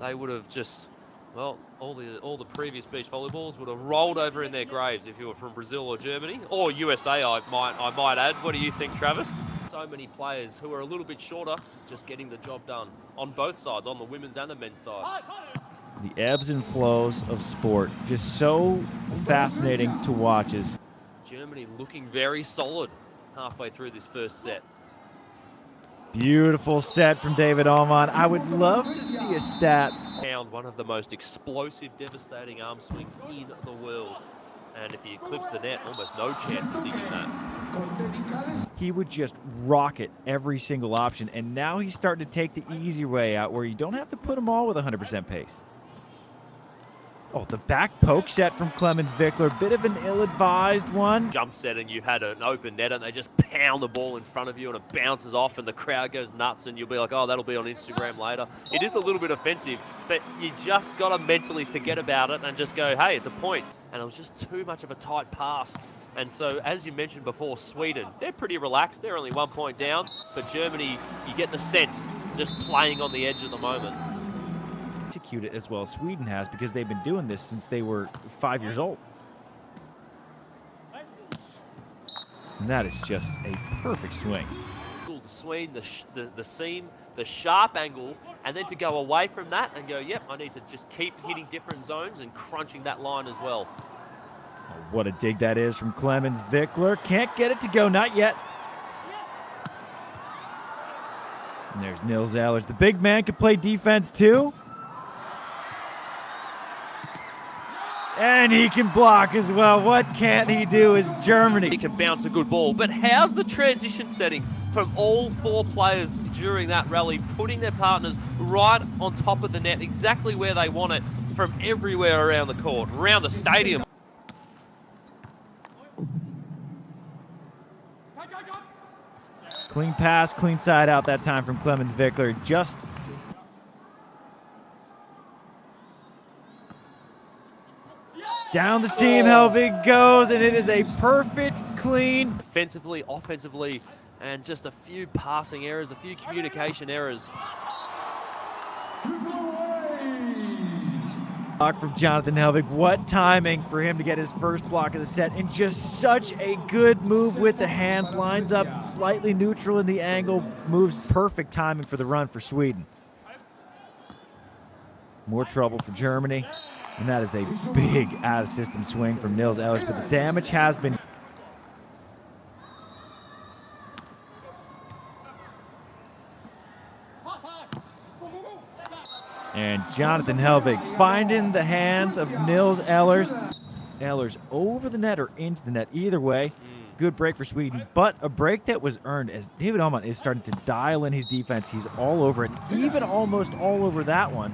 they would have just, well, all the previous beach volleyballs would have rolled over in their graves if you were from Brazil or Germany, or USA, I might add. What do you think, Travis? So many players who are a little bit shorter, just getting the job done on both sides, on the women's and the men's side. The ebbs and flows of sport, just so fascinating to watch. As Germany looking very solid halfway through this first set. beautiful set from Tepic. I would love to see a stat. Found one of the most explosive, devastating arm swings in the world. And if he clips the net, almost no chance of digging that. He would just rocket every single option, and now he's starting to take the easy way out where you don't have to put them all with 100% pace. Oh, the back poke set from Clemens Wickler, bit of an ill-advised one. Jump set and you've had an open net and they just pound the ball in front of you and it bounces off and the crowd goes nuts and you'll be like, oh, that'll be on Instagram later. It is a little bit offensive, but you just got to mentally forget about it and just go, hey, it's a point. And it was just too much of a tight pass. And so, as you mentioned before, Sweden, they're pretty relaxed. They're only 1 point down. But Germany, you get the sense, just playing on the edge at the moment. Execute it as well as Sweden has, because they've been doing this since they were 5 years old. And that is just a perfect swing. The swing, the seam, the sharp angle, and then to go away from that and go, yep, I need to just keep hitting different zones and crunching that line as well. Oh, what a dig that is from Clemens Wickler. Can't get it to go, not yet. And there's Tepic. The big man can play defense too. And he can block as well. What can't he do is Germany. He can bounce a good ball, but how's the transition setting from all four players during that rally, putting their partners right on top of the net, exactly where they want it, from everywhere around the court, around the stadium. Clean pass, clean side out that time from Clemens Wickler. Just down the seam, Hellvig goes, and it is a perfect clean. Defensively, offensively, and just a few passing errors, a few communication errors. Block from Jonathan Hellvig. What timing for him to get his first block of the set, and just such a good move with the hands. Lines up slightly neutral in the angle, moves. Perfect timing for the run for Sweden. More trouble for Germany. And that is a big out-of-system swing from Tepic, but the damage has been. And Jonathan Hellvig finding the hands of Tepic. Ehlers over the net or into the net, either way. Good break for Sweden, but a break that was earned as Tepic is starting to dial in his defense. He's all over it, even almost all over that one.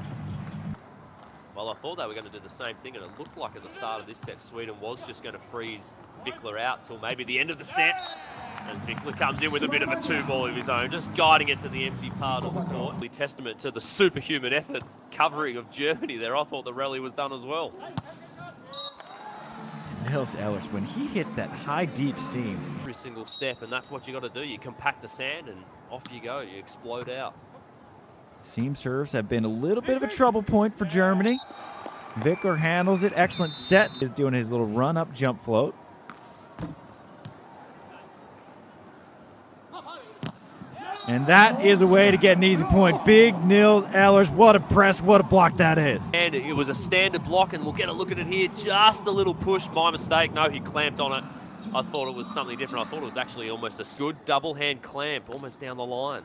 Well, I thought they were going to do the same thing, and it looked like at the start of this set, Sweden was just going to freeze Wickler out till maybe the end of the set, as Wickler comes in with a bit of a two-ball of his own, just guiding it to the empty part of the court. Testament to the superhuman effort covering of Germany there. I thought the rally was done as well. Ehlers, when he hits that high, deep seam. Every single step, and that's what you got to do. You compact the sand, and off you go. You explode out. Seam serves have been a little bit of a trouble point for Germany. Wickler handles it. Excellent set. Is doing his little run-up jump float. And that is a way to get an easy point. Big Ehlers. What a press. What a block that is. And it was a standard block, and we'll get a look at it here. Just a little push. My mistake. No, he clamped on it. I thought it was something different. I thought it was actually almost a good double-hand clamp, almost down the line.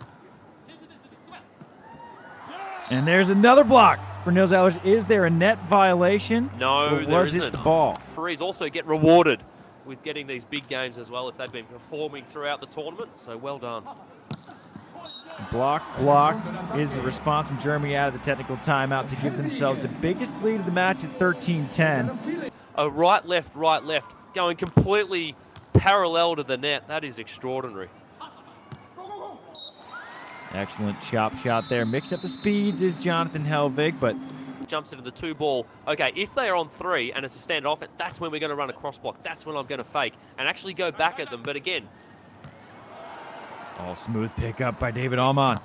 And there's another block for Ehlers. Is there a net violation? No, or there was isn't. it the ball? Referees also get rewarded with getting these big games as well if they've been performing throughout the tournament. So well done. Block is the response from Germany out of the technical timeout to give themselves the biggest lead of the match at 13-10. A right, left, going completely parallel to the net. That is extraordinary. Excellent chop shot there. Mix up the speeds is Jonathan Hellvig, but jumps into the two ball. Okay, if they are on three and it's a standard offense, that's when we're going to run a cross block. That's when I'm going to fake and actually go back at them. But again, all smooth pickup by Tepic.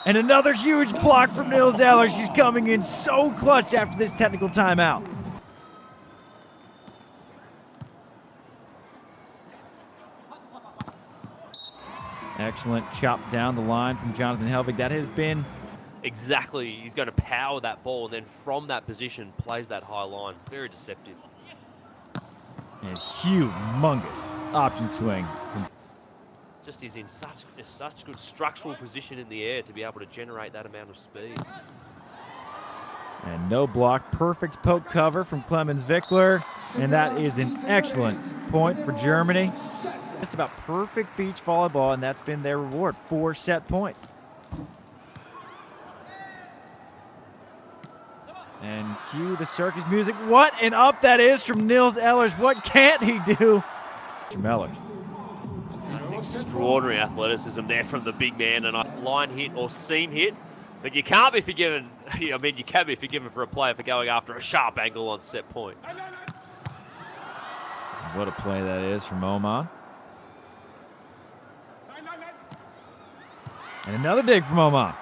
And another huge block from Nils Ehlers. He's coming in so clutch after this technical timeout. Excellent chop down the line from Jonathan Hellvig. That has been... Exactly. He's going to power that ball and then from that position plays that high line. Very deceptive. And humongous option swing. Just is in such good structural position in the air to be able to generate that amount of speed. And no block. Perfect poke cover from Clemens Wickler. And that is an excellent point for Germany. Just about perfect beach volleyball, and that's been their reward. 4 set points. And cue the circus music. What an up that is from Nils Ehlers. What can't he do? From Ehlers. That's extraordinary athleticism there from the big man, and a line hit or seam hit. But you can't be forgiven. I mean, you can be forgiven for a player for going after a sharp angle on set point. What a play that is from Åhman. And another dig from Åhman.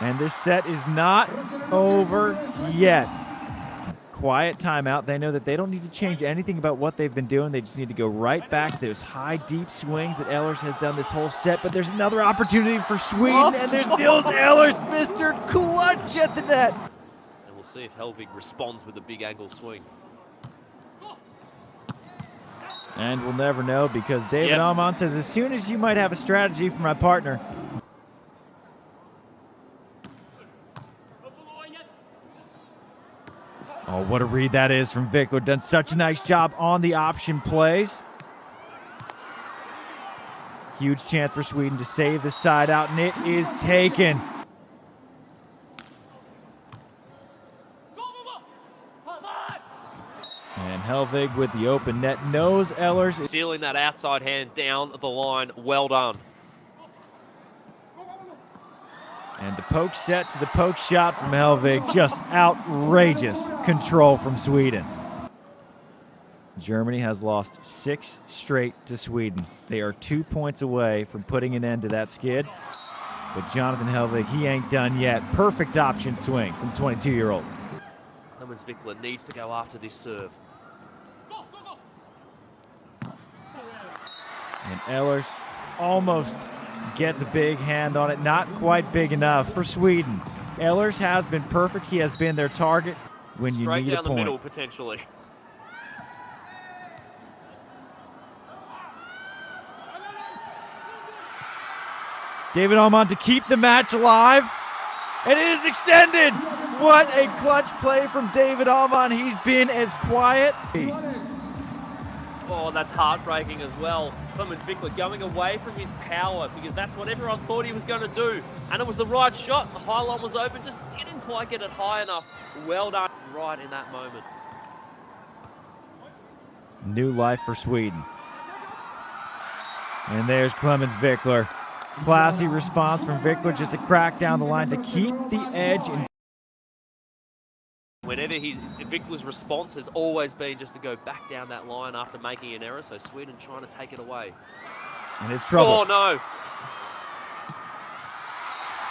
And this set is not over yet. Quiet timeout. They know that they don't need to change anything about what they've been doing. They just need to go right back to those high, deep swings that Ehlers has done this whole set. But there's another opportunity for Sweden, and there's Nils Ehlers, Mr. Clutch at the net. And we'll see if Hellvig responds with a big angle swing. And we'll never know because David Åhman says, as soon as you might have a strategy for my partner. Oh, what a read that is from Wickler. Done such a nice job on the option plays. Huge chance for Sweden to save the side out, and it is taken. And Hellvig with the open net knows Ehlers. Sealing that outside hand down the line. Well done. And the poke set to the poke shot from Hellvig. Just outrageous control from Sweden. Germany has lost 6 straight to Sweden. They are 2 points away from putting an end to that skid. But Jonathan Hellvig, he ain't done yet. Perfect option swing from the 22-year-old. Clemens Wickler needs to go after this serve. And Ehlers almost gets a big hand on it. Not quite big enough for Sweden. Ehlers has been perfect. He has been their target when you need a point. Straight down the middle, potentially. David Åhman to keep the match alive. And it is extended. What a clutch play from David Åhman. He's been as quiet. Oh, that's heartbreaking as well. Clemens Wickler going away from his power because that's what everyone thought he was going to do. And it was the right shot. The high line was open, just didn't quite get it high enough. Well done right in that moment. New life for Sweden. And there's Clemens Wickler. Classy response from Wickler just to crack down the line to keep the edge. Whenever Wickler's response has always been just to go back down that line after making an error, so Sweden trying to take it away. And it's trouble. Oh, no.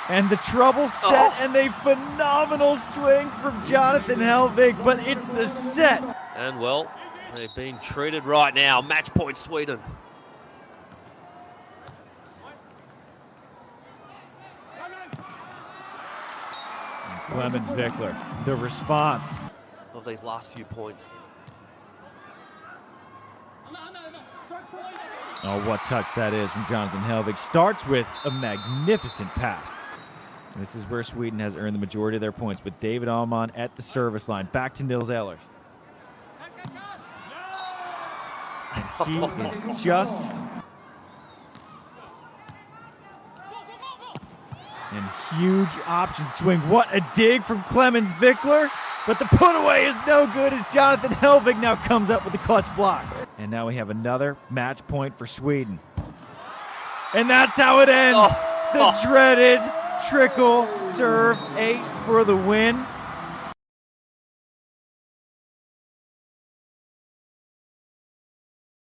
And the trouble set, and a phenomenal swing from Jonathan Hellvig, but it's the set. And, well, they've been treated right now. Match point, Sweden. Clemens Wickler, the response of these last few points. Oh, what touch that is from Jonathan Hellvig. Starts with a magnificent pass. This is where Sweden has earned the majority of their points with David Åhman at the service line. Back to Nils Ehlers. And he is just... And huge option swing. What a dig from Clemens Wickler. But the put away is no good as Jonathan Hellvig now comes up with the clutch block. And now we have another match point for Sweden. And that's how it ends. The dreaded trickle serve ace for the win.